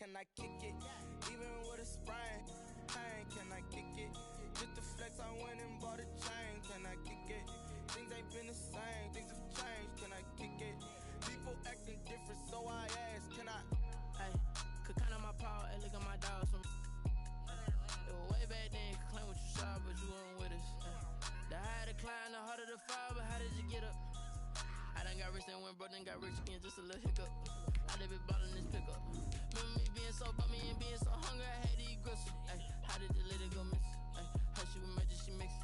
can I kick it? Even with a sprain, pain, can I kick it? Just the flex, I went and bought a chain, can I kick it? Things ain't been the same, things have changed, can I kick it? People acting different, so I ask, can I? Hey, could count on my power, hey, look at my dogs from. It was way back then, could claim what you saw, but you weren't with us. The higher the climb, the harder the fall, but how did you get up? I done got rich and went broke, then got rich again, just a little hiccup. I done been ballin' this pickup. Remember me being so bummy and being so hungry, I had to eat gristle. Ay, how did the lady go miss? Ay, her she was magic, she mixed.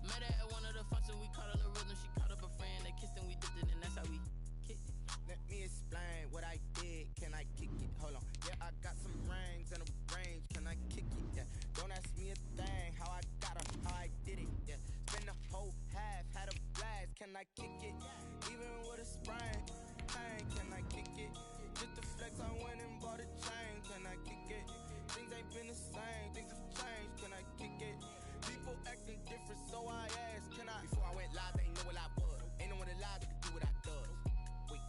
Met her at one of the functions, we caught a little rhythm, she caught up a friend, they kissed and we dipped it, and that's how we kicked it. Let me explain what I did, can I kick it? Hold on, yeah, I got some rings and a range, can I kick it? Yeah, don't ask me a thing, how I got her, how I did it, yeah. Spend the whole half, had a blast, can I kick it? Even with a sprain, pain, can I kick it? Just the flex, I went and bought a chain, can I kick it? Things ain't been the same, things have changed, can I kick it? People acting different, so I asked, can I? Before I went live, they ain't know what I was. Ain't no one alive that could do what I does. Wait,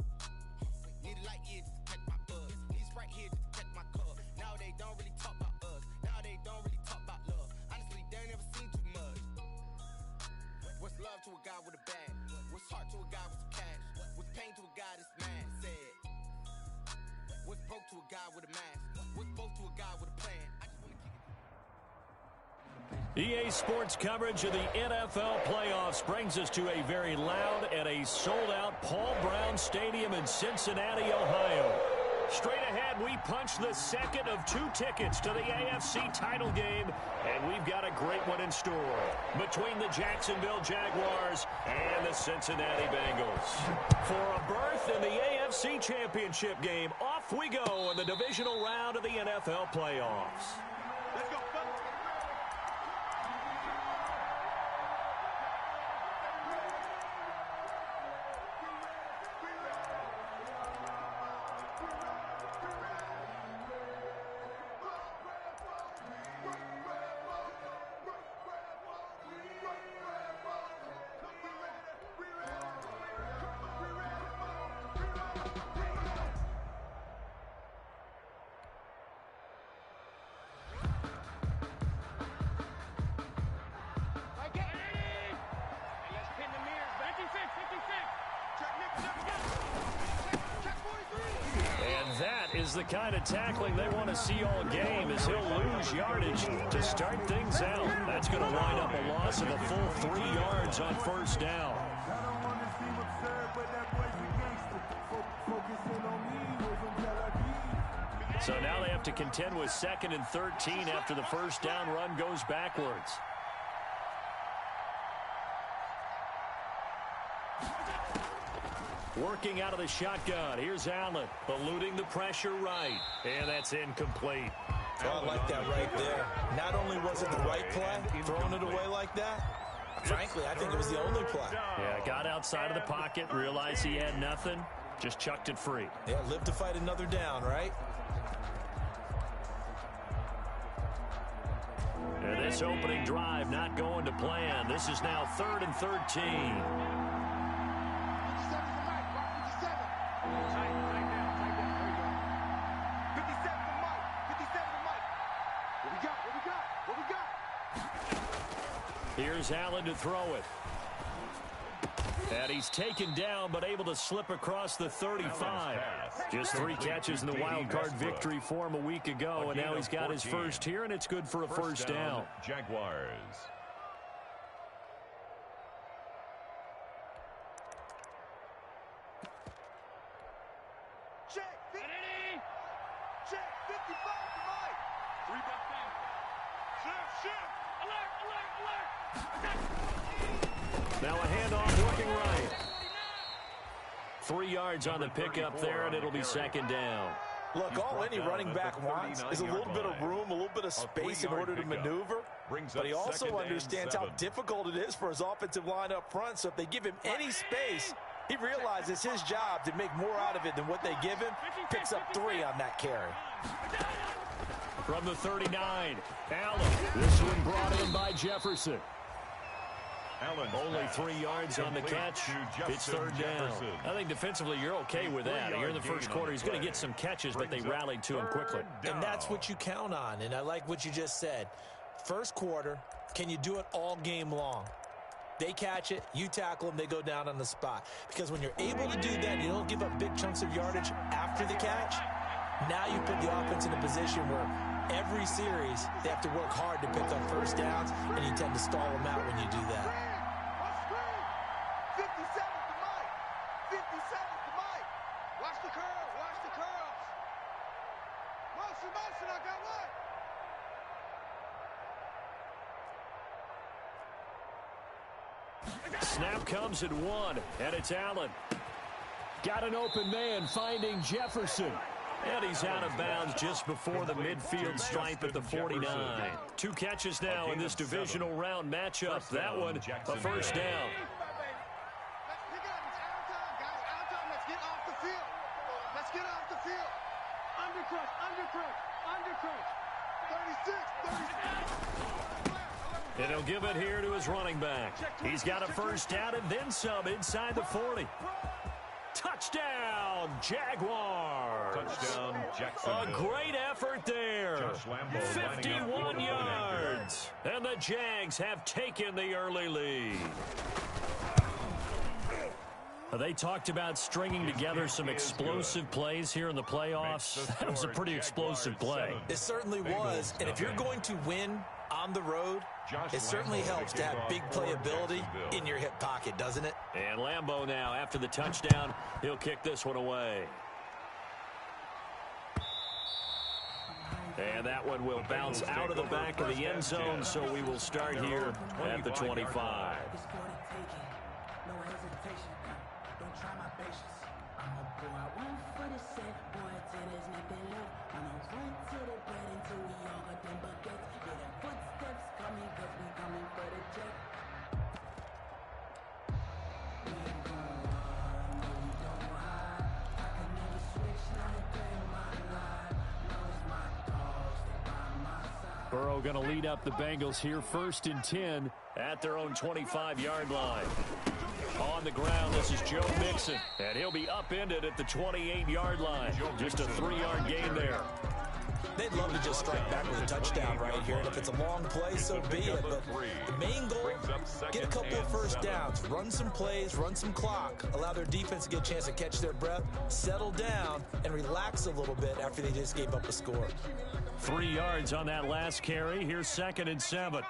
need a light here just to catch my buzz. Need Sprite here just to catch my cup. Now they don't really talk about us. Now they don't really talk about love. Honestly, they ain't never seen too much. What's love to a guy with a bag? What's heart to a guy with some cash? What's pain to a guy that's mad? Said. What's broke to a guy with a mask? What's both to a guy with a plan? I just wanna kick it. EA Sports coverage of the NFL playoffs brings us to a very loud and a sold-out Paul Brown Stadium in Cincinnati, Ohio. Straight ahead, we punch the second of 2 tickets to the AFC title game, and we've got a great one in store between the Jacksonville Jaguars and the Cincinnati Bengals. For a berth in the AFC Championship game, off we go in the divisional round of the NFL playoffs. Let's go, fellas. Is the kind of tackling they want to see all game as he'll lose yardage to start things out. That's going to wind up a loss of a full 3 yards on first down. So now they have to contend with 2nd and 13 after the first down run goes backwards. Working out of the shotgun. Here's Allen, eluding the pressure right. And that's incomplete. Oh, I like that right there. Not only was it the right play, throwing it away like that, frankly, I think it was the only play. Yeah, got outside of the pocket, realized he had nothing, just chucked it free. Yeah, live to fight another down, right? And this opening drive not going to plan. This is now 3rd and 13. Here's Allen to throw it. And he's taken down, but able to slip across the 35. Just 3 catches in the wild card victory for him a week ago, and now he's got his first here, and it's good for a first down. Jaguars. Check 50. Check 55 to Mike. 3 back down. Shift. Alert. Now a handoff working right. 3 yards on the pickup there, and it'll be 2nd down. Look, all any running back wants is a little bit of room, a little bit of space in order to maneuver. But he also understands how difficult it is for his offensive line up front. So if they give him any space, he realizes his job to make more out of it than what they give him. Picks up 3 on that carry. From the 39, Allen. This one brought in by Jefferson. Only 3 yards on the catch. It's third down. I think defensively you're okay with that. Here in the first quarter, he's going to get some catches, but they rallied to him quickly. And that's what you count on, and I like what you just said. First quarter, can you do it all game long? They catch it, you tackle them, they go down on the spot. Because when you're able to do that, you don't give up big chunks of yardage after the catch. Now you put the offense in a position where every series they have to work hard to pick up first downs, and you tend to stall them out when you do that. 57 to Mike. 57 to Mike. Watch the curl. Watch the curls. Motion. I got one. Snap comes at 1, and it's Allen. Got an open man finding Jefferson. And he's out of bounds just before the midfield stripe at the 49. 2 catches now in this divisional round matchup. That one, a first down. Pick it up. It's out of time, guys. Out of time. Let's get off the field. Let's get off the field. Undercrush. 36. And he'll give it here to his running back. He's got a first down and then some inside the 40. Touchdown, Jaguars. Touchdown, Jacksonville. A great effort there. 51 yards. And the Jags have taken the early lead. They talked about stringing together some explosive plays here in the playoffs. That was a pretty explosive play. It certainly was. And if you're going to win on the road, it certainly helps to have big playability in your hip pocket, doesn't it? And Lambeau now, after the touchdown, he'll kick this one away. And that one will bounce out of the back of the end zone, so we will start here at the 25. Burrow going to lead up the Bengals here, 1st and 10 at their own 25-yard line. On the ground, this is Joe Mixon, and he'll be upended at the 28-yard line. Just a 3-yard gain there. They'd love to just strike back with a touchdown right here, and if it's a long play, so be it. But the main goal, get a couple of first downs, run some plays, run some clock, allow their defense to get a chance to catch their breath, settle down, and relax a little bit after they just gave up a score. 3 yards on that last carry. Here's 2nd and 7.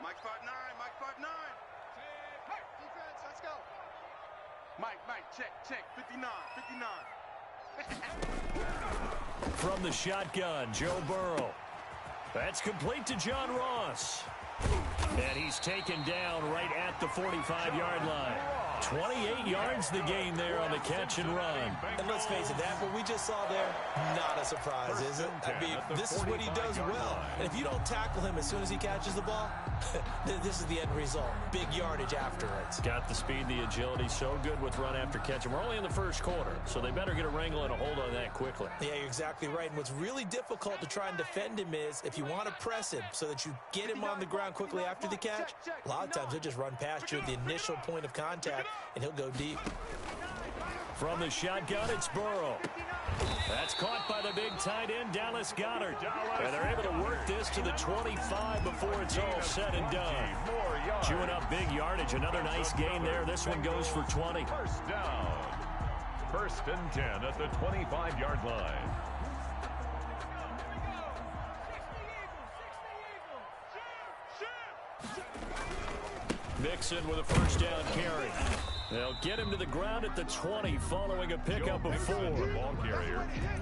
Mike 5'9". Defense, let's go. Mike, check. 59. From the shotgun, Joe Burrow. That's complete to John Ross. And he's taken down right at the 45-yard line. 28 yards the gain there on the catch and run. And let's face it, that what we just saw there, not a surprise, is it? I mean, this is what he does well. And if you don't tackle him as soon as he catches the ball, this is the end result. Big yardage afterwards. Got the speed, the agility, so good with run after catch. And we're only in the first quarter, so they better get a wrangle and a hold on that quickly. Yeah, you're exactly right. And what's really difficult to try and defend him is if you want to press him so that you get him on the ground quickly after the catch, a lot of times he'll just run past you at the initial point of contact, and he'll go deep. From the shotgun, it's Burrow. That's caught by the big tight end, Dallas Goedert. And they're able to work this to the 25 before it's all said and done. Chewing up big yardage. Another nice gain there. This one goes for 20. First down. 1st and 10 at the 25-yard line. Mixon with a first down carry. They'll get him to the ground at the 20 following a pickup of 4.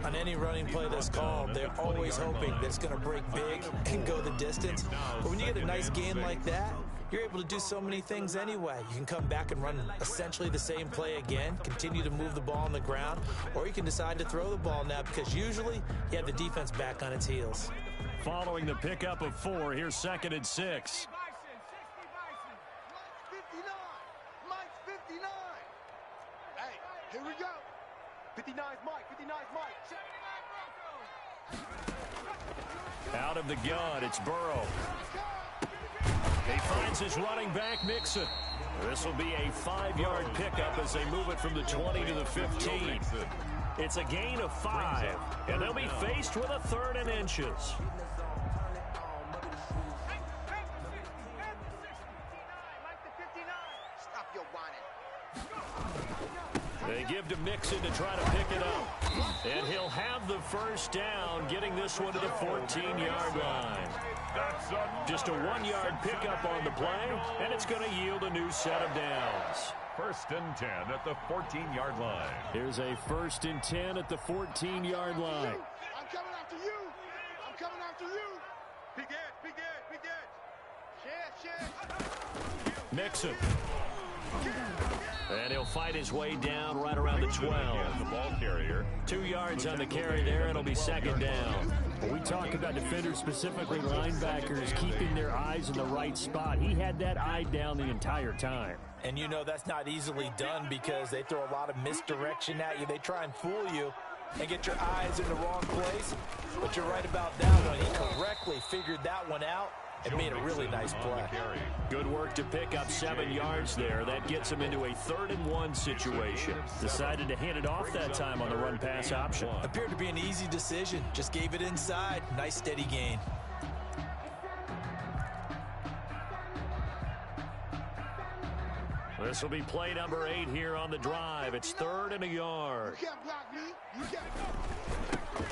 On any running play that's called, they're always hoping that it's going to break big and go the distance. But when you get a nice gain like that, you're able to do so many things anyway. You can come back and run essentially the same play again, continue to move the ball on the ground, or you can decide to throw the ball now because usually you have the defense back on its heels. Following the pickup of 4, here's 2nd and 6. Here we go. 59's Mike. Out of the gun, it's Burrow. They is running back Mixon. This will be a 5-yard pickup as they move it from the 20 to the 15. It's a gain of 5, and they'll be faced with a 3rd and inches. They give to Mixon to try to pick it up. And he'll have the first down, getting this one to the 14-yard line. Just a 1-yard pickup on the play, and it's going to yield a new set of downs. 1st and 10 at the 14-yard line. Here's a 1st and 10 at the 14-yard line. I'm coming after you. I'm coming after you. Big edge. Shit. Mixon. And he'll fight his way down right around the 12. The ball carrier. 2 yards on the carry there. It'll be 2nd down. We talk about defenders, specifically linebackers, keeping their eyes in the right spot. He had that eye down the entire time. And you know that's not easily done because they throw a lot of misdirection at you. They try and fool you and get your eyes in the wrong place. But you're right about that one. He correctly figured that one out and made a really nice play. Good work to pick up 7 yards there. That gets him into a 3rd and 1 situation. Decided to hand it off that time on the run-pass option. Appeared to be an easy decision. Just gave it inside. Nice steady gain. This will be play number 8 here on the drive. It's 3rd and a yard. You can't block me. You can't.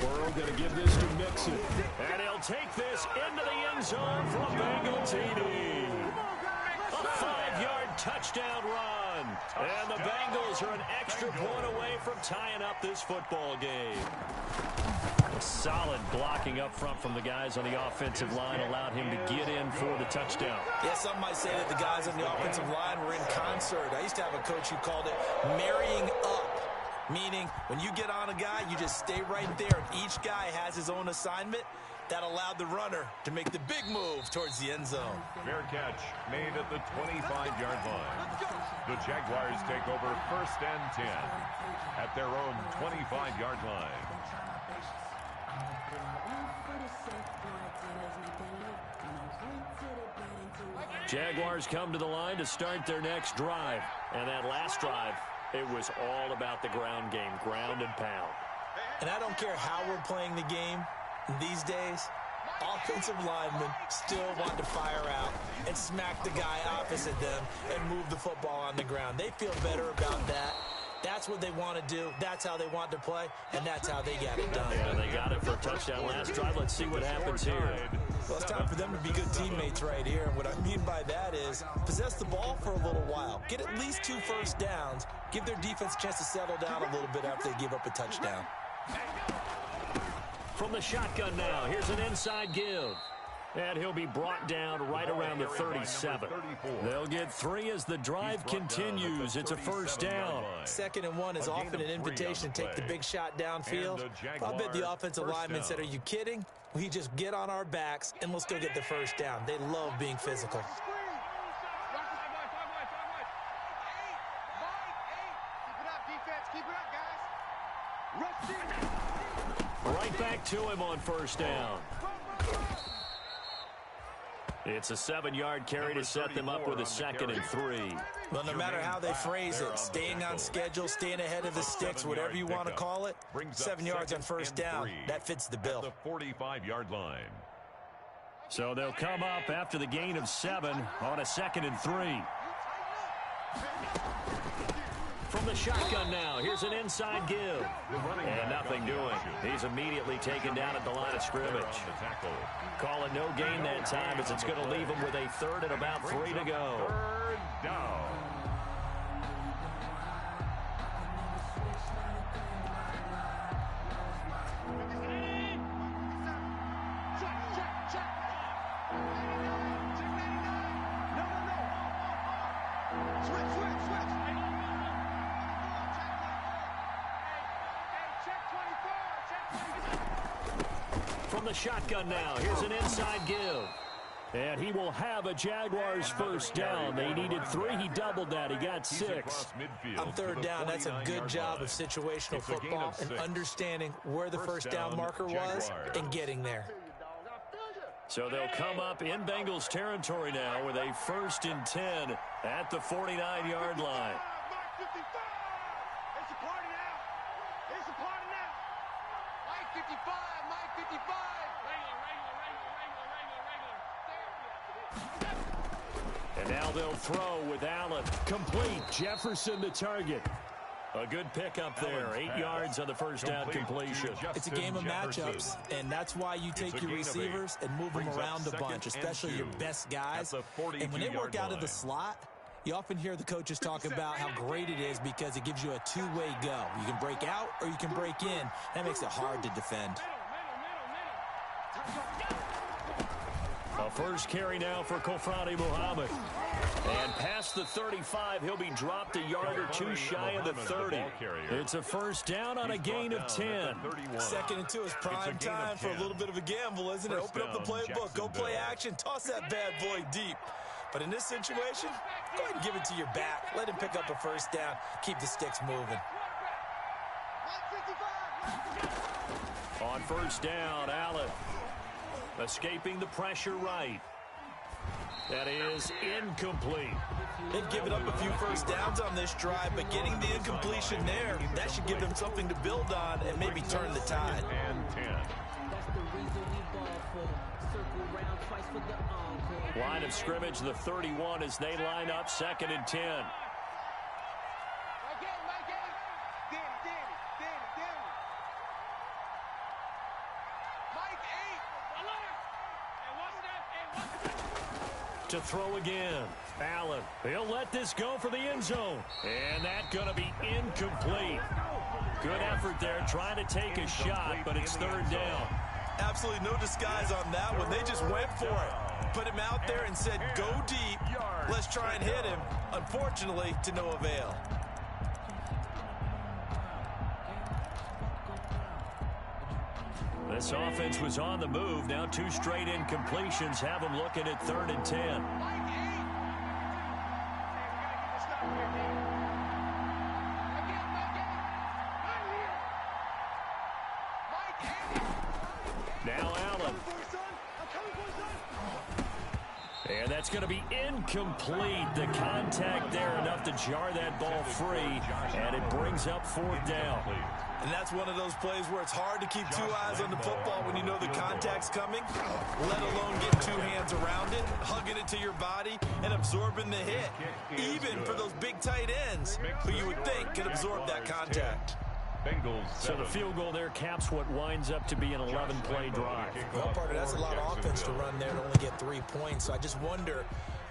Burrow going to give this to Mixon. And he'll take this into the end zone for a Bengal TD. A 5-yard touchdown run. And the Bengals are an extra point away from tying up this football game. Solid blocking up front from the guys on the offensive line allowed him to get in for the touchdown. Yeah, some might say that the guys on the offensive line were in concert. I used to have a coach who called it marrying up, meaning when you get on a guy, you just stay right there, and each guy has his own assignment. That allowed the runner to make the big move towards the end zone. Fair catch made at the 25-yard line. The Jaguars take over 1st and 10 at their own 25-yard line. Jaguars come to the line to start their next drive. And that last drive, it was all about the ground game, ground and pound. And I don't care how we're playing the game these days, offensive linemen still want to fire out and smack the guy opposite them and move the football on the ground. They feel better about that. That's what they want to do. That's how they want to play, and that's how they got it done. And they got it for a touchdown last drive. Let's see what happens here. Well, it's time for them to be good teammates right here. And what I mean by that is possess the ball for a little while. Get at least 2 first downs. Give their defense a chance to settle down a little bit after they give up a touchdown. From the shotgun now, here's an inside give. And he'll be brought down right around the 37. They'll get 3 as the drive continues. It's a first down. 2nd and 1 is often an invitation to take the big shot downfield. I bet the offensive lineman said, are you kidding? We just get on our backs and let's go get the first down. They love being physical. Right back to him on first down. It's a 7-yard carry to set them up with a 2nd and 3. Well, no matter how they phrase it, staying on schedule, staying ahead of the sticks, whatever you want to call it, 7 yards on first down, that fits the bill. The 45-yard line. So they'll come up after the gain of 7 on a 2nd and 3. From the shotgun now, here's an inside give. And nothing doing. He's immediately taken down at the line of scrimmage. Call it no gain that time as it's going to leave him with a 3rd and about 3 to go. 3rd down. From the shotgun now, here's an inside give. And he will have a Jaguars first down. They needed 3. He doubled that. He got 6. On 3rd down, that's a good job of situational football and understanding where the first down marker was and getting there. So they'll come up in Bengals territory now with a 1st and 10 at the 49-yard line. Mike 55. It's a party now. It's a party now. Mike 55. Mike 55. And now they'll throw with Allen. Complete. Jefferson the target. A good pickup there. 8 yards on the first down completion. It's a game of matchups, and that's why you take your receivers and move them around a bunch, especially your best guys. And when they work out of the slot, you often hear the coaches talk about how great it is because it gives you a two-way go. You can break out or you can break in. That makes it hard to defend. A first carry now for Kofrani Muhammad. And past the 35, he'll be dropped a yard or two shy of the 30. It's a first down on a gain of 10. 2nd and 2 is prime time for a little bit of a gamble, isn't it? Open up the playbook, go play action, toss that bad boy deep. But in this situation, go ahead and give it to your back. Let him pick up a first down. Keep the sticks moving. On first down, Allen escaping the pressure right. That is incomplete. They've given up a few first downs on this drive, but getting the incompletion there, that should give them something to build on and maybe turn the tide. Line of scrimmage, the 31 as they line up 2nd and 10. To throw again. Allen, he'll let this go for the end zone. And that's going to be incomplete. Good effort there trying to take a shot, but it's 3rd down. Absolutely no disguise on that one. They just went for it. Put him out there and said, go deep. Let's try and hit him. Unfortunately, to no avail. This offense was on the move. Now 2 straight incompletions have them looking at 3rd and 10. Now Allen. And that's going to be incomplete. The contact there enough to jar that ball free. And it brings up 4th down. And that's one of those plays where it's hard to keep 2 eyes on the football when you know the contact's coming, let alone get 2 hands around it, hugging it to your body, and absorbing the hit. Even for those big tight ends, who you would think could absorb that contact. So the field goal there caps what winds up to be an 11-play drive. Well, partner, that's a lot of offense to run there to only get 3 points. So I just wonder,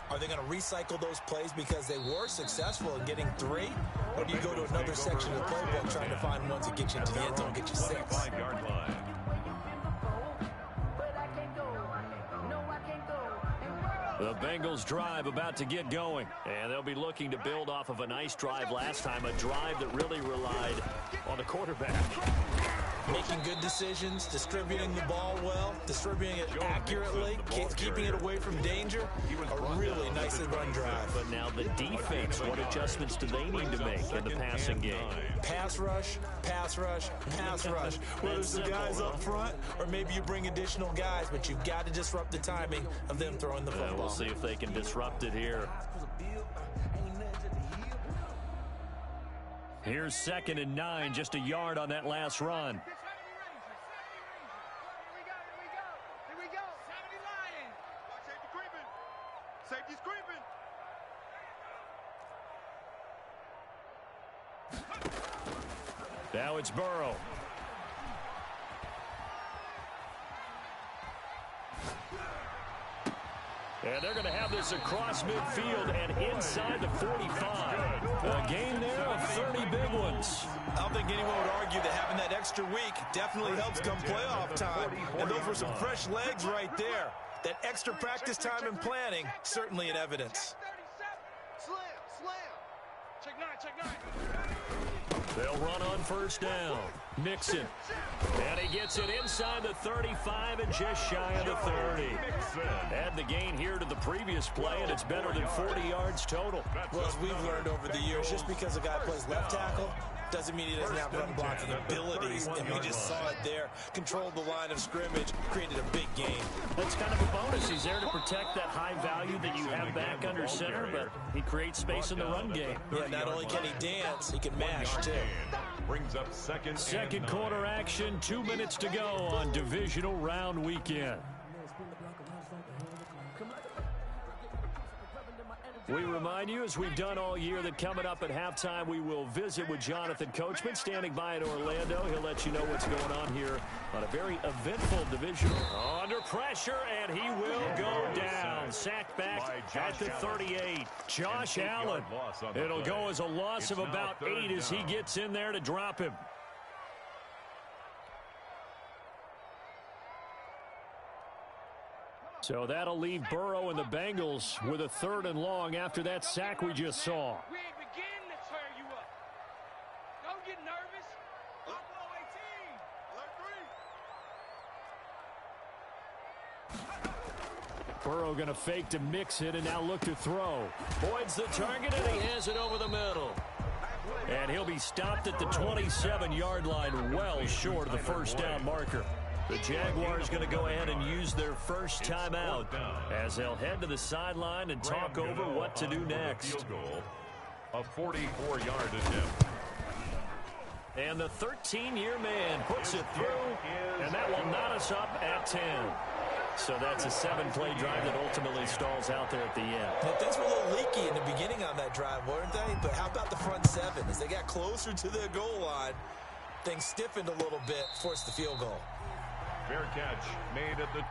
are they going to recycle those plays because they were successful in getting 3? Or do you go to another section of the playbook trying to find ones that get you into the end zone, get you 6? The Bengals drive about to get going, and they'll be looking to build off of a nice drive last time, a drive that really relied on the quarterback. Making good decisions, distributing the ball well, distributing it accurately, keeping it away from danger. A really nicely run drive. But now the defense, what adjustments do they need to make in the passing game? Pass rush, pass rush, pass rush. Whether it's the guys up front or maybe you bring additional guys, but you've got to disrupt the timing of them throwing the football. We'll see if they can disrupt it here. Here's 2nd and 9, just a yard on that last run. Safety's creeping. Now it's Burrow. And they're going to have this across midfield and inside the 45. A game there of 30 big ones. I don't think anyone would argue that having that extra week definitely helps come playoff time. And those were some fresh legs right there. That extra practice time and planning, certainly in evidence. Slam. Check 9. They'll run on first down. Mixon. And he gets it inside the 35 and just shy of the 30. Add the gain here to the previous play, and it's better than 40 yards total. Well, as we've learned over the years, just because a guy plays left tackle doesn't mean he doesn't have run blocking abilities, and we just saw it there. Controlled the line of scrimmage, created a big game. That's kind of a bonus. He's there to protect that high value that you have back under center, but he creates space in the run game. Yeah, not only can he dance, he can mash, too. Brings up second quarter action, 2 minutes to go on divisional round weekend. We remind you, as we've done all year, that coming up at halftime, we will visit with Jonathan Coachman, standing by in Orlando. He'll let you know what's going on here on a very eventful divisional. Under pressure, and he will go down. Sacked back at the 38. Josh Allen. It'll go as a loss of about 8 as he gets in there to drop him. So that'll leave Burrow and the Bengals with a 3rd and long after that sack we just saw. We ain't beginning to tear you up. Don't get nervous. Buffalo 18. Alert 3. Burrow going to fake to mix it and now look to throw. Boyd's the target, and he has it over the middle. And he'll be stopped at the 27-yard line, well short of the first down marker. The Jaguars going to go ahead and use their first timeout as they'll head to the sideline and talk over what to do next. A 44-yard attempt. And the 13-year man puts it through, and that will knot us up at 10. So that's a 7-play drive that ultimately stalls out there at the end. Now, things were a little leaky in the beginning on that drive, weren't they? But how about the front 7? As they got closer to the goal line, things stiffened a little bit, forced the field goal. Fair catch made at the...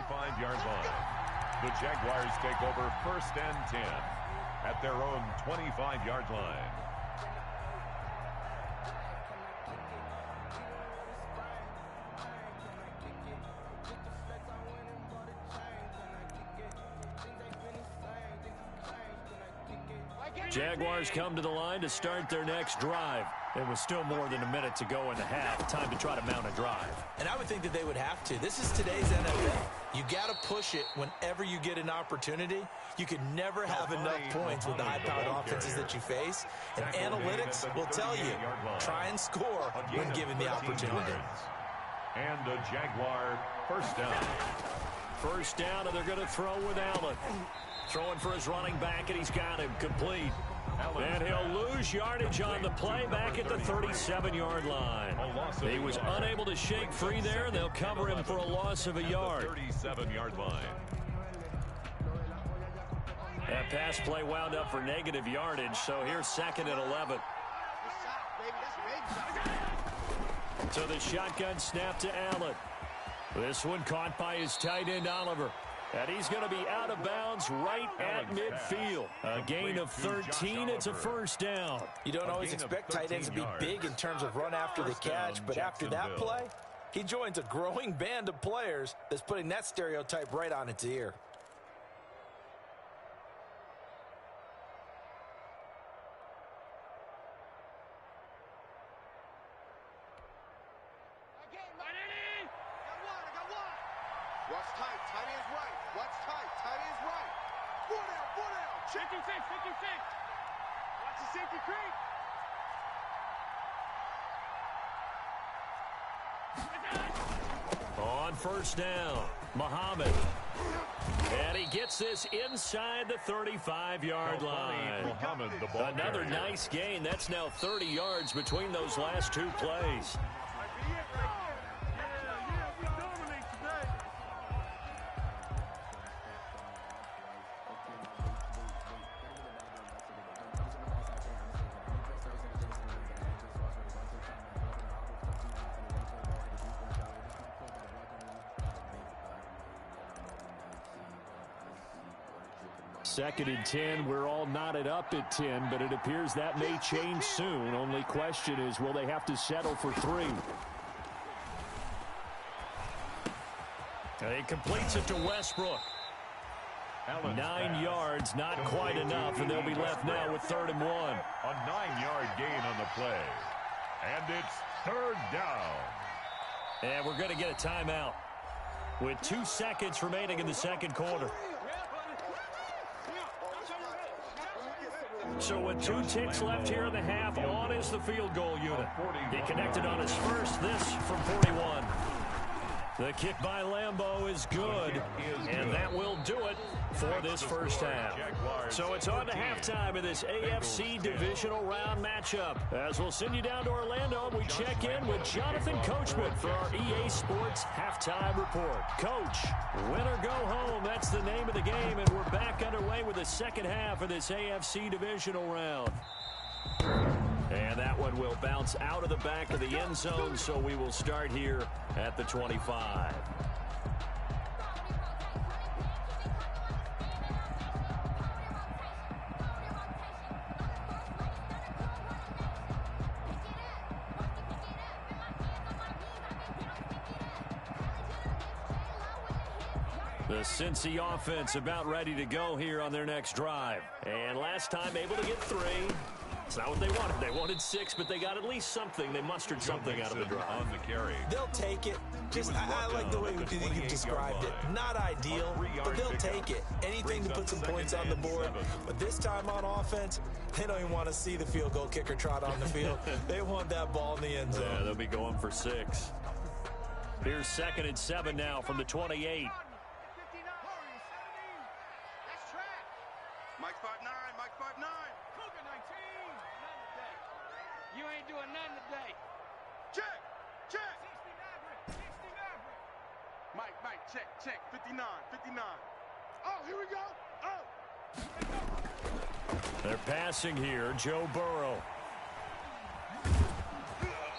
Five-yard line. The Jaguars take over 1st and 10 at their own 25-yard line. Jaguars come to the line to start their next drive. There was still more than a minute to go in the half. Time to try to mount a drive. And I would think that they would have to. This is today's NFL. You got to push it whenever you get an opportunity. You could never have enough points with the high-powered offenses that you face. And analytics will tell you, try and score when given the opportunity. And a Jaguar first down. First down, and they're going to throw with Allen. Throwing for his running back, and he's got him complete. And he'll lose yardage on the play back at the 37-yard line. He was unable to shake free there. They'll cover him for a loss of a yard. 37-yard line. That pass play wound up for negative yardage, so here's 2nd and 11. So the shotgun snap to Allen. This one caught by his tight end, Oliver. And he's going to be out of bounds right at midfield. A gain of 13. It's a first down. You don't always expect tight ends to be big in terms of run after the catch, but after that play, he joins a growing band of players that's putting that stereotype right on its ear. What's tight? Tight end's right. What's tight? Tight end's right. 4 down, 4 down. 56, 56. Watch the safety creep. On first down, Muhammad. And he gets this inside the 35-yard line. Another nice gain. That's now 30 yards between those last 2 plays. 2nd and 10. We're all knotted up at 10, but it appears that may change soon. Only question is, will they have to settle for 3? He completes it to Westbrook. 9 yards, not quite enough, and they'll be left now with 3rd and 1. A 9-yard gain on the play. And it's 3rd down. And we're going to get a timeout with 2 seconds remaining in the 2nd quarter. So with 2 ticks left here in the half, on is the field goal unit. He connected on his first, this from 41. The kick by Lambeau is good, and that will do it for this first half. So it's on to halftime in this AFC divisional round matchup. As we'll send you down to Orlando, we check in with Jonathan Coachman for our EA Sports Halftime Report. Coach, win or go home, that's the name of the game, and we're back underway with the second half of this AFC divisional round. And that one will bounce out of the back of the end zone, so we will start here at the 25. The Cincy offense about ready to go here on their next drive. And last time able to get 3. It's not what they wanted. They wanted 6, but they got at least something. They mustered something out of the drive. On the carry. They'll take it. I like the way you described it. Not ideal, but they'll take it. Anything to put some points on the board. But this time on offense, they don't even want to see the field goal kicker trot on the field. They want that ball in the end zone. Yeah, they'll be going for 6. Here's 2nd and 7 now from the 28. Mike 5'9", Mike 5'9". You ain't doing nothing today. Check, check. Mike, check, 59. Oh, here we go. Oh. They're passing here, Joe Burrow.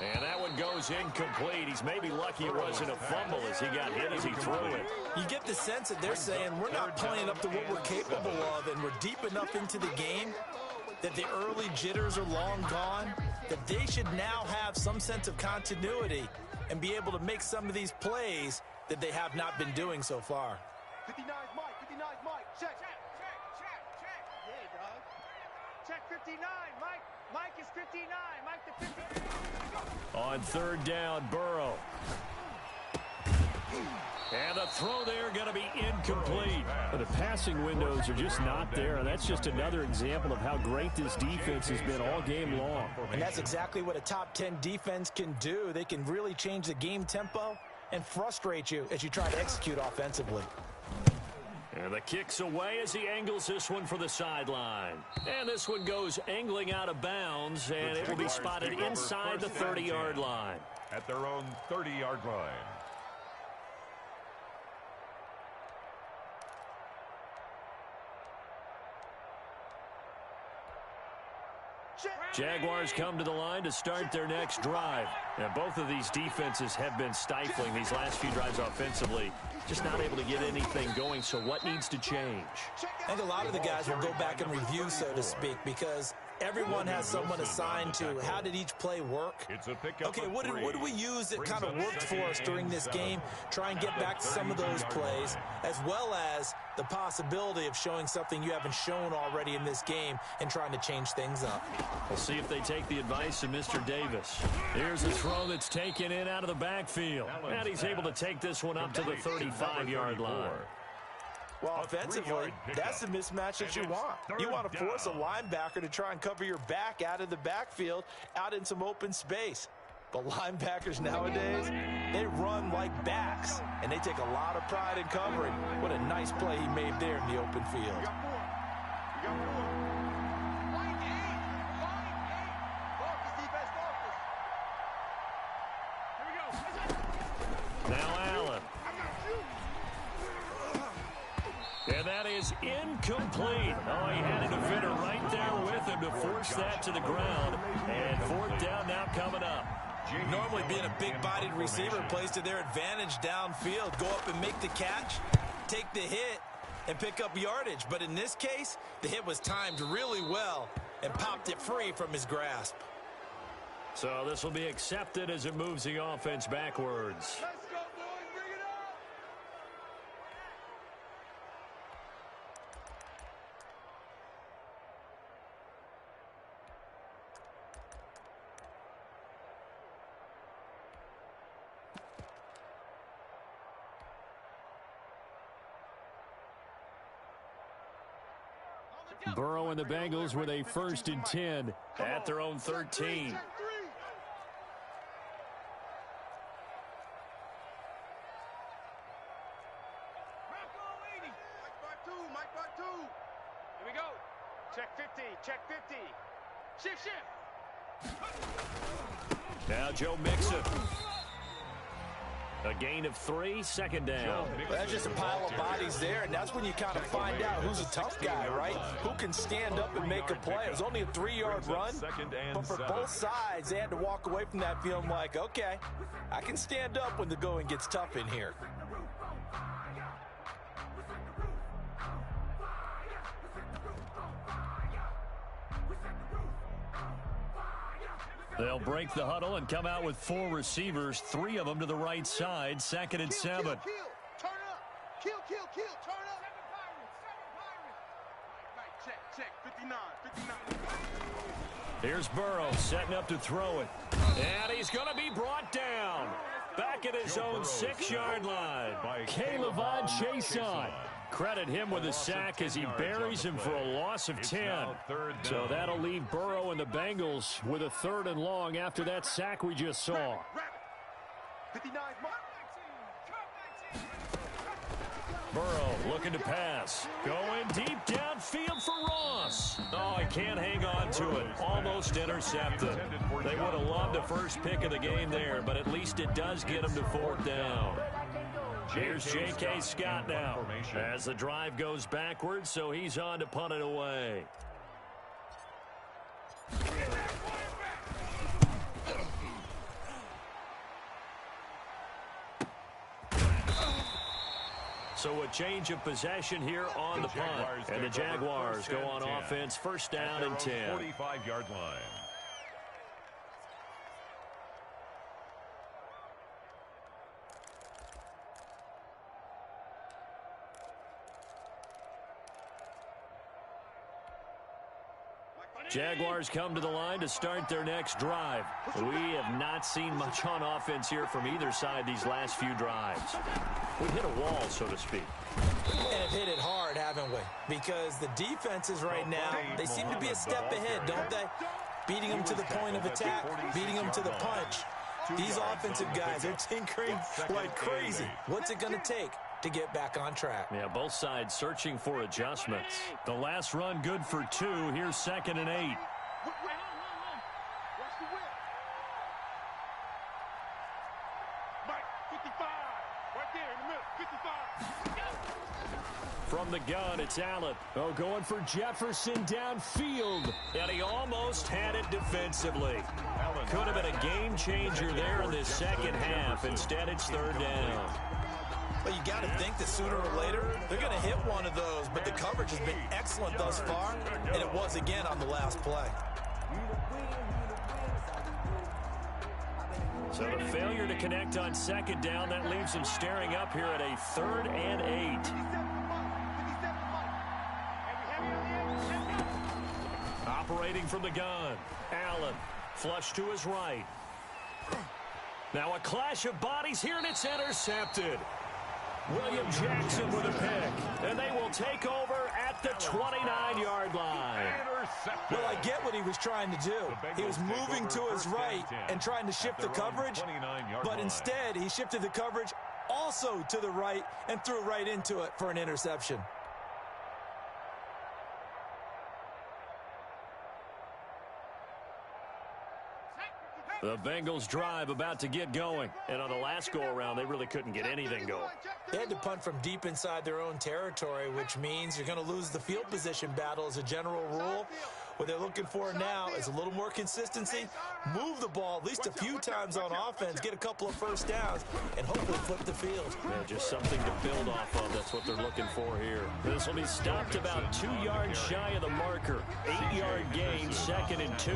And that one goes incomplete. He's maybe lucky it wasn't a fumble as he got hit as he threw it. You get the sense that they're saying we're not playing up to what we're capable of, and we're deep enough into the game that the early jitters are long gone, that they should now have some sense of continuity and be able to make some of these plays that they have not been doing so far. 59's Mike. Check. Yeah, dog. Check 59, Mike. Mike is 59. Mike the 59. On 3rd down, Burrow. And the throw there going to be incomplete. But the passing windows are just not there, and that's just another example of how great this defense has been all game long. And that's exactly what a top 10 defense can do. They can really change the game tempo and frustrate you as you try to execute offensively. And the kick's away as he angles this one for the sideline. And this one goes angling out of bounds, and it will be spotted inside the 30-yard line. At their own 30-yard line. Jaguars come to the line to start their next drive. And both of these defenses have been stifling these last few drives offensively. Just not able to get anything going, so what needs to change? I think a lot of the guys will go back and review, so to speak, because everyone has someone assigned to how did each play work. Okay, what did we use that kind of worked for us during this game? Try and get back to some of those plays, as well as the possibility of showing something you haven't shown already in this game and trying to change things up. We'll see if they take the advice of Mr. Davis. Here's a throw that's taken in out of the backfield. And he's able to take this one up to the 35-yard line. Well, offensively, that's the mismatch that you want. You want to force a linebacker to try and cover your back out of the backfield, out in some open space. But linebackers nowadays, they run like backs, and they take a lot of pride in covering. What a nice play he made there in the open field. Now Allen. And that is incomplete. Oh, he had a defender right there with him to force that to the ground. And 4th down now coming up. Normally being a big-bodied receiver plays to their advantage downfield. Go up and make the catch, take the hit, and pick up yardage. But in this case, the hit was timed really well and popped it free from his grasp. So this will be accepted as it moves the offense backwards. Let's go, boys. Bring it up. Burrow and the Bengals with a 1st and 10 at their own 13. Check three. Mike by two. Here we go. Check 50. Check 50. Shift. Now Joe Mixon. A gain of 3, 2nd down. That's just a pile of bodies there, and that's when you kind of find out who's a tough guy, right? Who can stand up and make a play. It was only a 3-yard run, but for both sides, they had to walk away from that feeling like, okay, I can stand up when the going gets tough in here. They'll break the huddle and come out with 4 receivers, 3 of them to the right side, 2nd and 7. Kill. Turn up. Kill. Turn up. 7 Pirates. Check. 59. Here's Burrow setting up to throw it. And he's going to be brought down. Back at his own 6-yard line. K'Lavon Chaisson. Credit him with a sack as he buries him for a loss of 10. So that'll leave Burrow and the Bengals with a 3rd and long after that sack we just saw. 59 mark. Burrow looking to pass. Going deep downfield for Ross. Oh, he can't hang on to it. Almost intercepted. They would have loved the first pick of the game there, but at least it does get him to 4th down. Here's J.K. Scott now as the drive goes backwards, so he's on to punt it away. So a change of possession here on the punt. And the Jaguars go on offense, 1st down and 10. 45-yard line. Jaguars come to the line to start their next drive. We have not seen much on offense here from either side these last few drives. We hit a wall, so to speak. And have hit it hard, haven't we? Because the defenses right now, they seem to be a step ahead, don't they? Beating them to the point of attack, beating them to the punch. These offensive guys are tinkering like crazy. What's it going to take to get back on track? Yeah, both sides searching for adjustments. The last run good for 2. Here's 2nd and 8. Watch the whip. Mike, 55. Right there in the middle. 55. From the gun, it's Allen. Oh, going for Jefferson downfield. And he almost had it defensively. Could have been a game changer there in this second half. Instead, it's 3rd down. Well, you got to think that sooner or later, they're going to hit one of those. But the coverage has been excellent thus far, and it was again on the last play. So the failure to connect on 2nd down, that leaves him staring up here at a 3rd and 8. Operating from the gun, Allen, flush to his right. Now a clash of bodies here, and it's intercepted. William Jackson with a pick, and they will take over at the 29-yard line. Well, I get what he was trying to do. He was moving to his right and trying to shift the coverage, but instead he shifted the coverage also to the right and threw right into it for an interception. The Bengals drive about to get going. And on the last go-around, they really couldn't get anything going. They had to punt from deep inside their own territory, which means you're going to lose the field position battle as a general rule. What they're looking for now is a little more consistency, move the ball at least a few times on offense, get a couple of first downs, and hopefully flip the field. Yeah, just something to build off of. That's what they're looking for here. This will be stopped about 2 yards shy of the marker. 8-yard gain, 2nd and 2.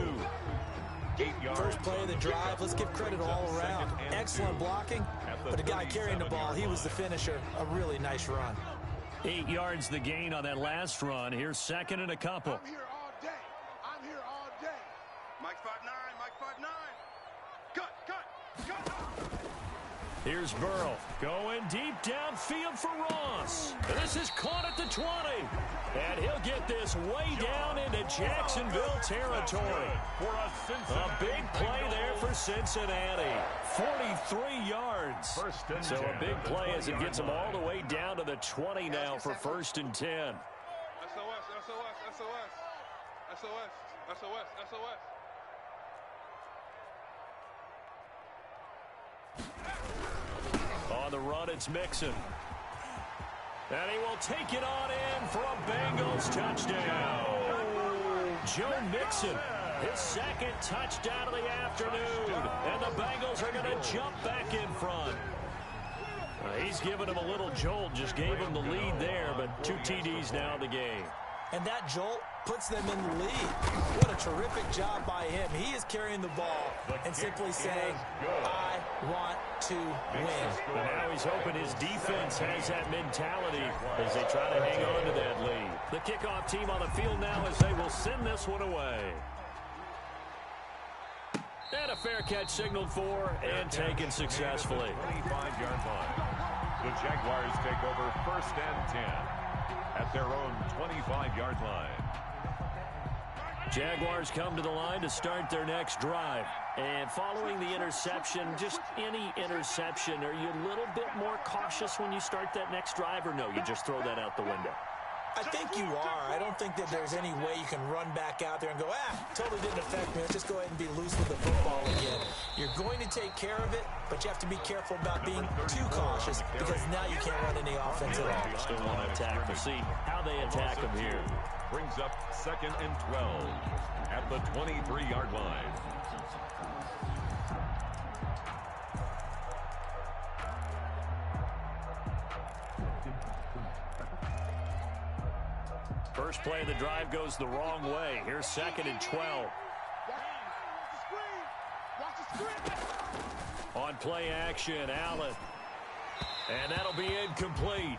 First play of the drive, let's give credit all around. Excellent blocking, but the guy carrying the ball, he was the finisher. A really nice run. 8 yards the gain on that last run. Here's 2nd and a couple. I'm here all day. I'm here all day. Mike 5'9", Mike 5'9". Cut. Here's Burrow going deep downfield for Ross. This is caught at the 20. And he'll get this way down into Jacksonville territory. A big play there for Cincinnati. 43 yards. So a big play as it gets them all the way down to the 20 now for 1st and 10. SOS. On the run, it's Mixon. And he will take it on in for a Bengals touchdown. Joe Mixon, his 2nd touchdown of the afternoon. And the Bengals are going to jump back in front. He's given him a little jolt, just gave him the lead there, but 2 TDs now in the game. And that jolt puts them in the lead. What a terrific job by him. He is carrying the ball and simply saying, I want to win. But now he's hoping his defense has that mentality as they try to hang on to that lead. The kickoff team on the field now as they will send this one away. And a fair catch signaled for and taken successfully. 25-yard line. The Jaguars take over 1st and 10 at their own 25-yard line. Jaguars come to the line to start their next drive. And following the interception, just any interception, are you a little bit more cautious when you start that next drive, or no, you just throw that out the window? I think you are. I don't think that there's any way you can run back out there and go, totally didn't affect me. Let's just go ahead and be loose with the football again. You're going to take care of it, but you have to be careful about being too cautious because now you can't run any offense at all. Still want to attack. We'll see how they attack him here. Brings up 2nd and 12 at the 23-yard line. First play of the drive goes the wrong way. Here's 2nd and 12. On play action, Allen. And that'll be incomplete.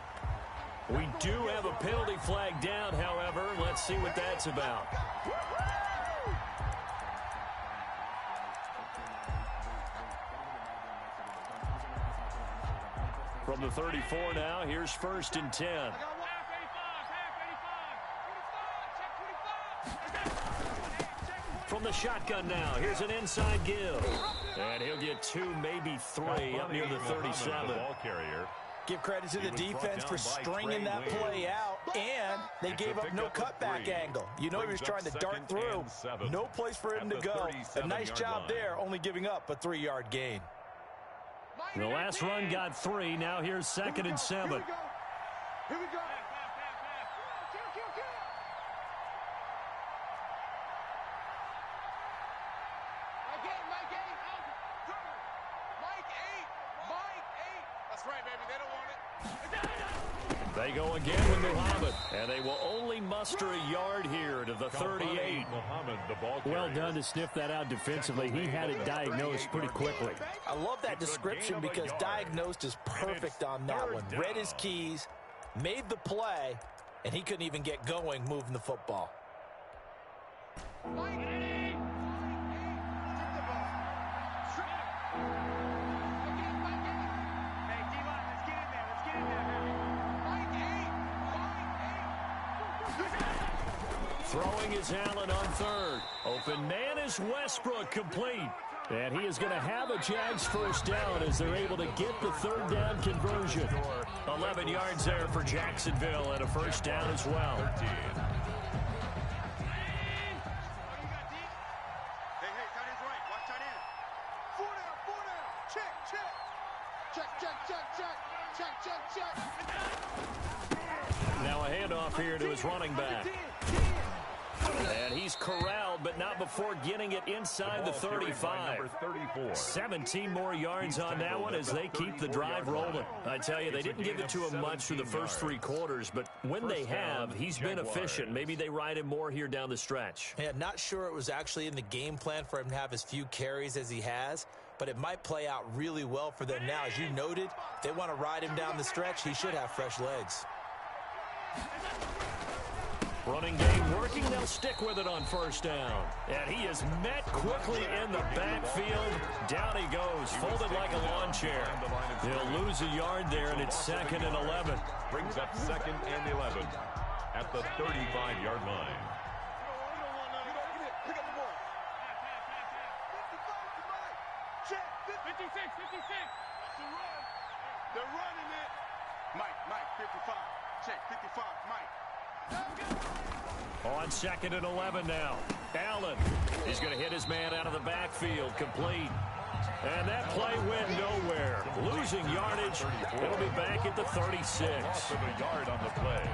We do have a penalty flag down, however. Let's see what that's about. From the 34 now, here's 1st and 10. From the shotgun now, here's an inside give. And he'll get 2, maybe 3 up near the 37. Ball carrier. Give credit to the defense for stringing that play out, and they gave up no cutback angle. You know he was trying to dart through. No place for him to go. A nice job there, only giving up a 3-yard gain. The last run got 3. Now here's 2nd and 7. Here we go. That's right, baby. They don't want it. They go again with Muhammad, and they will only muster a yard here to the 38. Muhammad, the ball carrier. Well done to sniff that out defensively. He had it diagnosed pretty quickly. I love that description because diagnosed is perfect on that one. Read his keys, made the play, and he couldn't even get going moving the football. Throwing is Allen on 3rd. Open man is Westbrook, complete. And he is going to have a Jags first down as they're able to get the 3rd down conversion. 11 yards there for Jacksonville and a first down as well. 13. Now a handoff here to his running back. And he's corralled, but not before getting it inside the 35. 17 more yards on that one as they keep the drive rolling. I tell you, they didn't give it to him much through the first 3 quarters, but when they have, he's been efficient. Maybe they ride him more here down the stretch. Yeah, not sure it was actually in the game plan for him to have as few carries as he has, but it might play out really well for them now. As you noted, if they want to ride him down the stretch, he should have fresh legs. Running game working. They'll stick with it on first down. And he is met quickly in the backfield. Down he goes, folded like a lawn chair. They'll lose a yard there, and it's 2nd and 11. Brings up 2nd and 11 at the 35-yard line. Check. 56. They're running it. Mike, 55. Check, 55, Mike. On 2nd and 11 now. Allen. He's going to hit his man out of the backfield. Complete. And that play went nowhere. Losing yardage. It'll be back at the 36. Off of a yard on the play.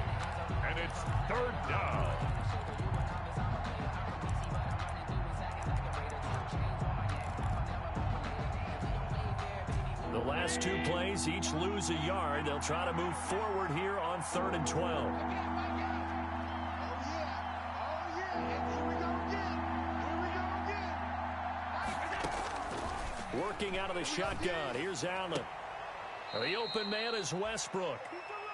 And it's 3rd down. The last 2 plays, each lose a yard. They'll try to move forward here on 3rd and 12. Working out of the shotgun. Here's Allen. The open man is Westbrook.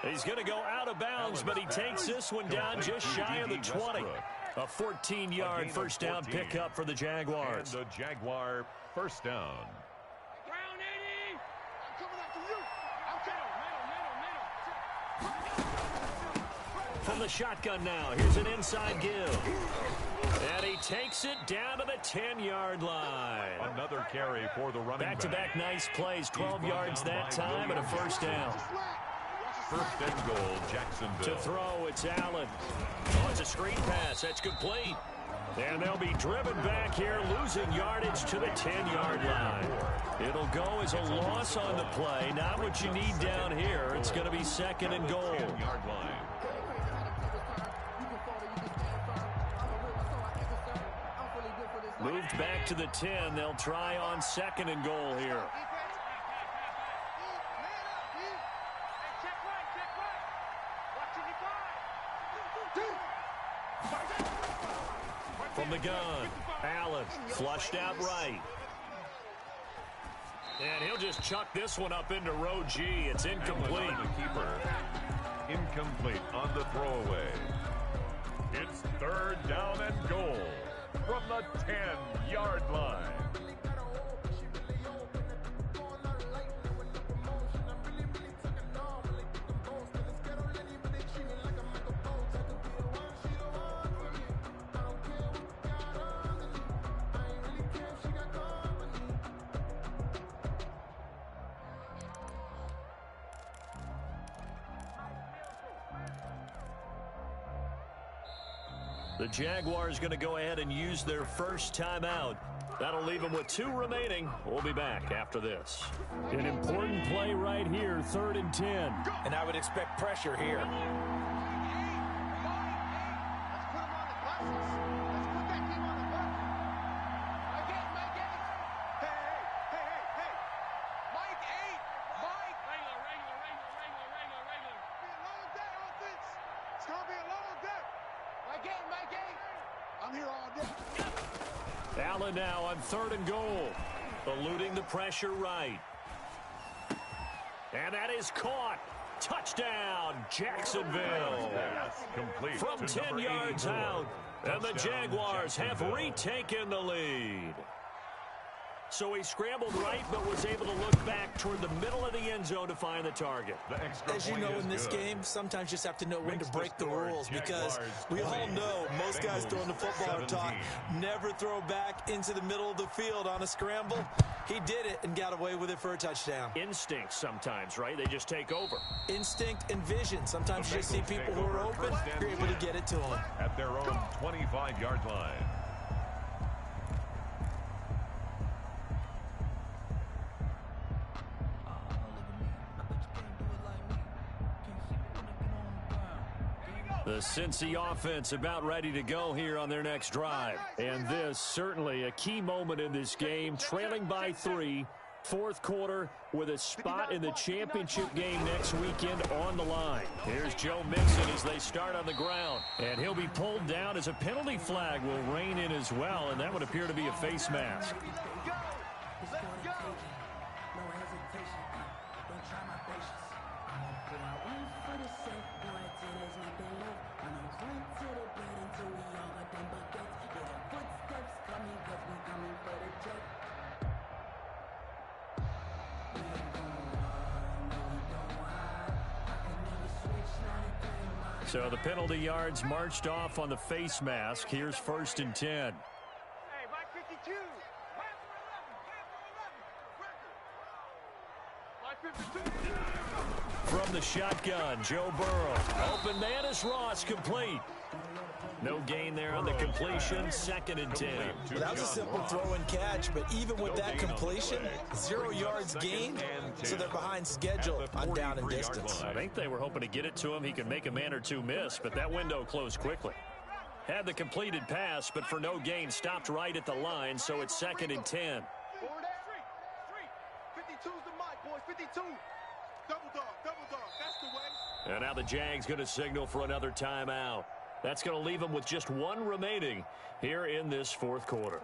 He's going to go out of bounds, but he takes this one down just shy of the 20. A 14-yard first down pickup for the Jaguars. And the Jaguar first down. From the shotgun now, here's an inside give. And he takes it down to the 10-yard line. Another carry for the running back. Back-to-back nice plays, 12 yards that time and a first down. 1st and goal, Jacksonville. To throw, it's Allen. Oh, it's a screen pass. That's complete. And they'll be driven back here, losing yardage to the 10-yard line. It'll go as a loss on the play. Not what you need down here. It's going to be 2nd and goal. 10-yard line. Moved back to the 10. They'll try on 2nd and goal here. From the gun, Allen flushed out right. And he'll just chuck this one up into row G. It's incomplete. The keeper. Incomplete on the throwaway. It's 3rd down and goal from the 10-yard line. The Jaguars going to go ahead and use their first timeout. That'll leave them with 2 remaining. We'll be back after this. An important play right here, 3rd and 10. And I would expect pressure here. Allen now on 3rd and goal. Eluding the pressure right. And that is caught. Touchdown, Jacksonville. Complete From 10 yards out. And the Jaguars have retaken the lead. So he scrambled right, but was able to look back toward the middle of the end zone to find the target. As you know, in this game, sometimes you just have to know when to break the rules, because we all know most guys throwing the football are taught never throw back into the middle of the field on a scramble. He did it and got away with it for a touchdown. Instinct sometimes, right? They just take over. Instinct and vision. Sometimes you just see people who are open, you're able to get it to them. At their own 25-yard line. The Cincy offense about ready to go here on their next drive. And this certainly a key moment in this game, trailing by 3, fourth quarter with a spot in the championship game next weekend on the line. Here's Joe Mixon as they start on the ground. And he'll be pulled down as a penalty flag will rein in as well, and that would appear to be a face mask. So the penalty yards marched off on the face mask. Here's 1st and 10. Hey, Mike 52. Mike 52. From the shotgun, Joe Burrow. Open man is Ross, complete. No gain there on the completion, 2nd and 10. Well, that was a simple throw and catch, but even with that completion, 0 yards gained, so they're behind schedule on down and distance. I think they were hoping to get it to him. He could make a man or two miss, but that window closed quickly. Had the completed pass, but for no gain, stopped right at the line, so it's 2nd and 10. Street. 52's the mic, boys. 52. Double dog. That's the way. And now the Jags going to signal for another timeout. That's going to leave them with just 1 remaining here in this fourth quarter.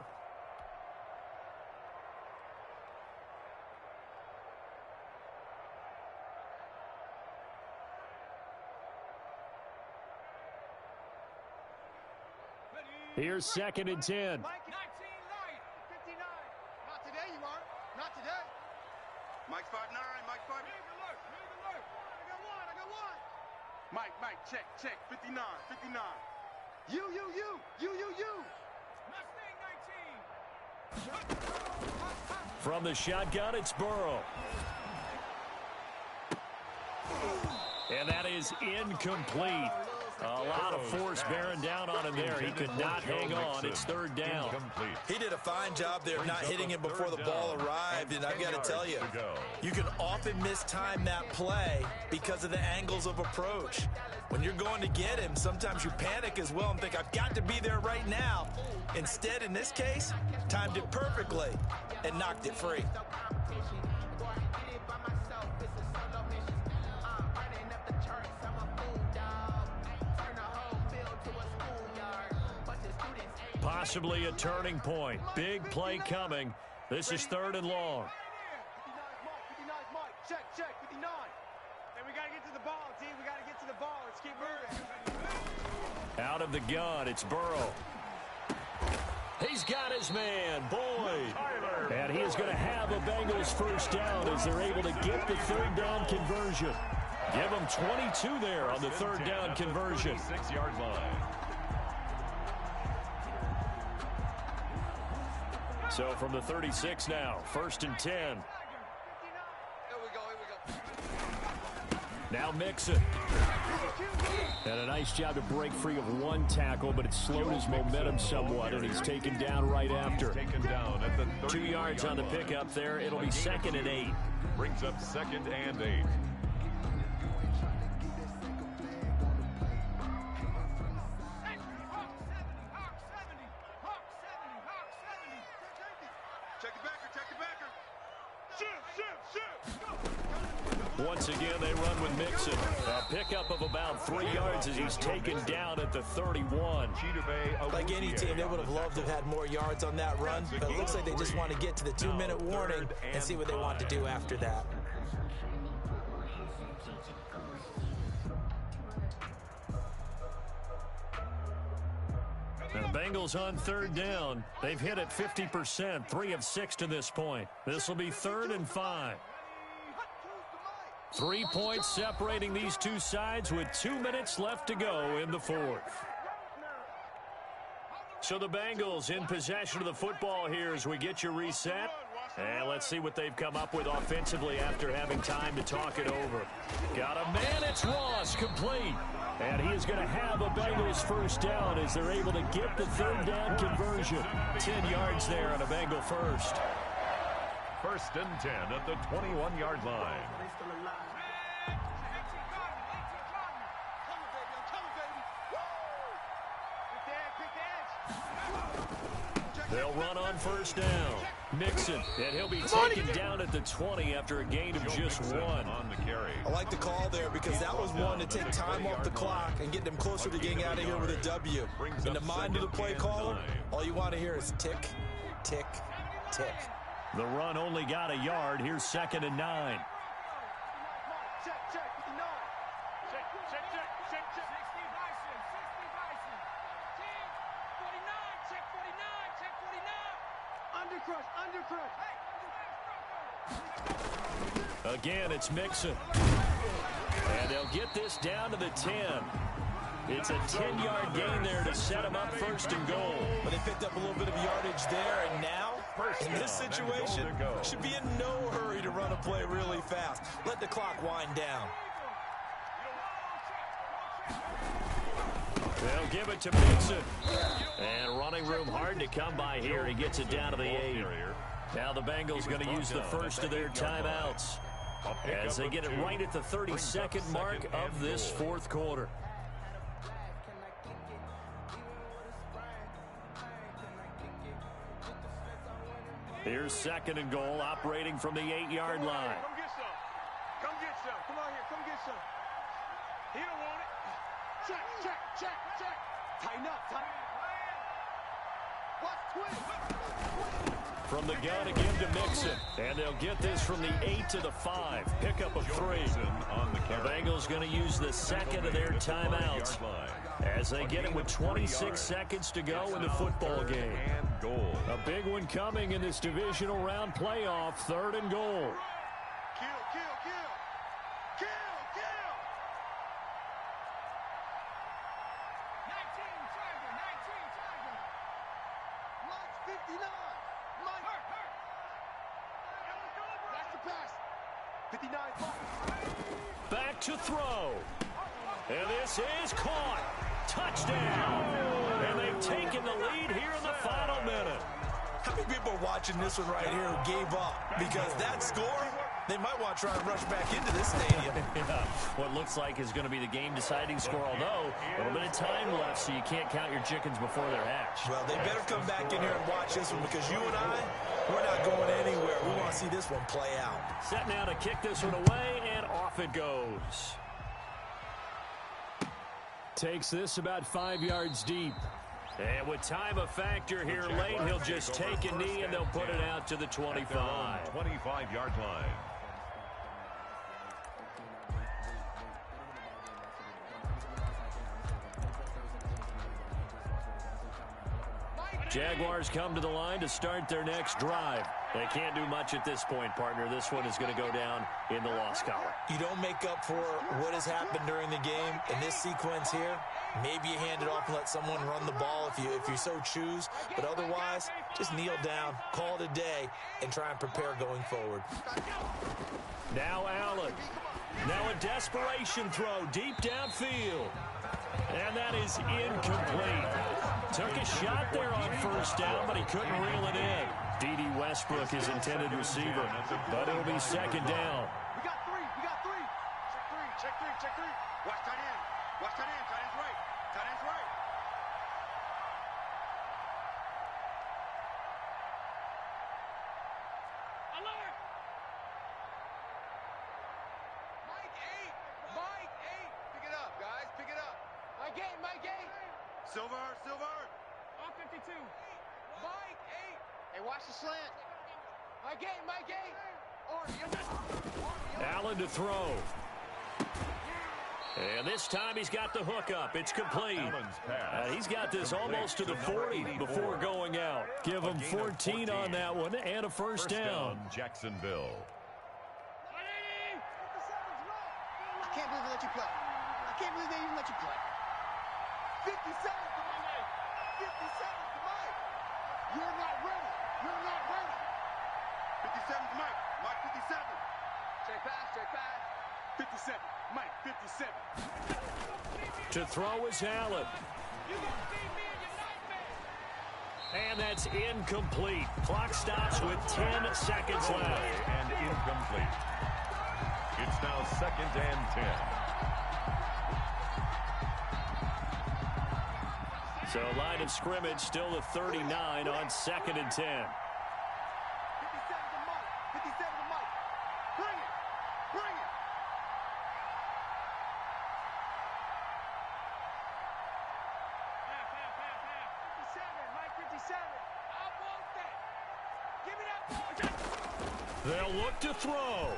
Here's 2nd and 10. Mike 19 light. 59. Not today, you aren't. Not today. Mike 5'9", Mike 5'9". I got one. Mike, check, 59. You. Mustang 19. From the shotgun, it's Burrow. And that is incomplete. A lot of force bearing down on him there. He could not hang on. It's 3rd down. He did a fine job there not hitting him before the ball arrived, and I've got to tell you, you can often mistime that play because of the angles of approach. When you're going to get him, sometimes you panic as well and think, I've got to be there right now. Instead, in this case, timed it perfectly and knocked it free. Possibly a turning point. Big play coming. This is 3rd and long. 59 Mike. Check. 59. Hey, we got to get to the ball, team. We got to get to the ball. Let's keep moving. Out of the gun, it's Burrow. He's got his man, Boyd. And he is going to have a Bengals 1st down as they're able to get the 3rd down conversion. Give them 22 there on the 3rd down conversion. 6-yard line. So from the 36 now, 1st and 10. Here we go. Now Mixon. And a nice job to break free of 1 tackle, but it slowed his momentum somewhat, and he's taken down right after. 2 yards on the pickup there. It'll be 2nd and 8. Brings up 2nd and 8. Once again, they run with Mixon. A pickup of about 3 yards as he's taken down at the 31. Like any team, they would have loved to have had more yards on that run, but it looks like they just want to get to the 2-minute warning and see what they want to do after that. The Bengals on 3rd down. They've hit it 50%, 3 of 6 to this point. This will be 3rd and 5. 3 points separating these two sides with 2 minutes left to go in the 4th. So the Bengals in possession of the football here as we get you reset. And let's see what they've come up with offensively after having time to talk it over. Got a man, it's Ross, complete. And he is going to have a Bengals 1st down as they're able to get the 3rd down conversion. 10 yards there on a Bengal 1st. 1st and 10 at the 21-yard line. They'll run on first down. Mixon, and he'll be taken down at the 20 after a gain of just 1. On the carry. I like the call there because that was one to take time off the clock and get them closer to getting out of here with a W. In the mind of the play caller, all you want to hear is tick, tick, tick. The run only got a yard. Here's 2nd and 9. Check, check, 59. Check, check, check, check, check. 60 Bison, 60 Bison. 49, check 49, check 49. Undercrush, undercrush. Again, it's Mixon. And they'll get this down to the 10. It's a 10-yard gain there to set them up 1st and goal. But they picked up a little bit of yardage there, and now, in this situation, should be in no hurry to run a play really fast. Let the clock wind down. They'll give it to Mixon. And running room hard to come by here. He gets it down to the 8. Now the Bengals going to use the first of their timeouts as they get it right at the 32nd mark of this 4th quarter. Here's 2nd and goal, operating from the 8-yard line. Come get some. Come get some. Come on here. Come get some. He don't want it. Check, check, check, check. Tighten up, tighten up. Watch twist. From the gun again to Mixon. And they'll get this from the 8 to the 5. Pickup of 3. The Bengals going to use the 2nd of their timeouts as they get it with 26 seconds to go in the football game. A big one coming in this divisional round playoff. 3rd and goal. Kill, kill, kill. Kill, kill. 19 Tiger, 19 Tiger. Watch 59. Mike. Hurt. That's the pass. 59 Fox. Back to throw. And this is caught. Touchdown. And they've taken the lead here in the final minute. How many people are watching this one right here who gave up? Because that score, they might want to try and rush back into this stadium. Yeah, what looks like is going to be the game-deciding score, although a little bit of time left, so you can't count your chickens before they're hatched. Well, they better come back in here and watch this one because you and I, we're not going anywhere. We want to see this one play out. Set now to kick this one away, and off it goes. Takes this about 5 yards deep. And with time a factor here late, he'll just take a knee and they'll put it out to the 25. 25-yard line. Jaguars come to the line to start their next drive. They can't do much at this point, partner. This one is going to go down in the loss column. You don't make up for what has happened during the game in this sequence here. Maybe you hand it off and let someone run the ball if you so choose. But otherwise, just kneel down, call it a day, and try and prepare going forward. Now Allen. Now a desperation throw deep downfield. And that is incomplete. Took a shot there on first down, but he couldn't reel it in. D.D. Westbrook, his intended receiver, but it'll be 2nd down. We got 3. We got 3. Check 3. Check 3. Check 3. Watch tight end. Watch tight end. Tight end's right. Tight end's right. Alert! Mike 8. Mike 8. Pick it up, guys. Pick it up. Mike 8. Mike 8. Silver. All 52. Mike 8. Hey, watch the slant. Mike 8. Mike 8. Allen to throw. And this time he's got the hook up. It's complete. He's got this almost to the 40 before going out. Give him 14 on that one and a first down. Jacksonville. I can't believe they let you play. I can't believe they even let you play. 57 to Mike. 57 to Mike. You're not ready. You're not ready. 57 to Mike. Mike 57. Check pass. Check pass. 57. Mike 57. To throw is Allen. And that's incomplete. Clock stops with 10 seconds left. And incomplete. It's now 2nd and 10. So line of scrimmage still the 39 on 2nd and 10. 57 to Mike. 57 to Mike. Bring it. Bring it. Mike 57. I want that. Give me that ball. They'll look to throw.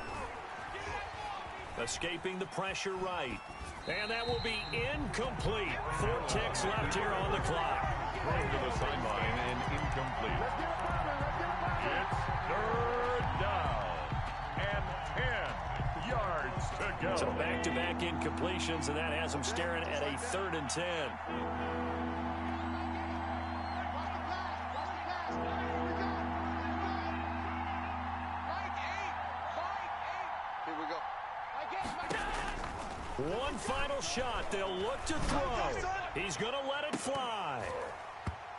Escaping the pressure right. And that will be incomplete. 4 ticks left here on the clock. Throw to the sideline and incomplete. It's 3rd down and 10 yards to go. So back-to-back incompletions, and that has them staring at a 3rd and 10. Here we go. One final shot. They'll look to throw. He's going to let it fly.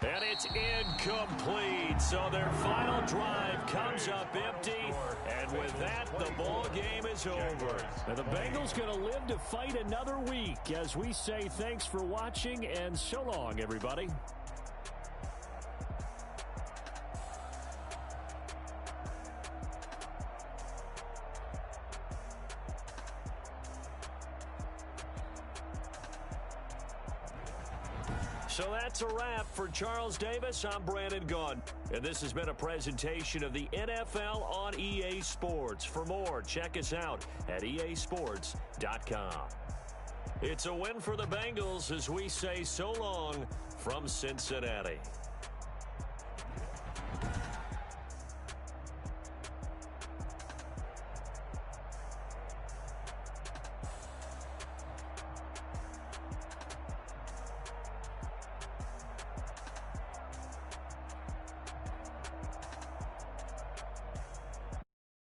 And it's incomplete. So their final drive comes up empty. And with that, the ball game is over. And the Bengals going to live to fight another week as we say thanks for watching and so long, everybody. So that's a wrap for Charles Davis. I'm Brandon Gunn. And this has been a presentation of the NFL on EA Sports. For more, check us out at easports.com. It's a win for the Bengals as we say so long from Cincinnati.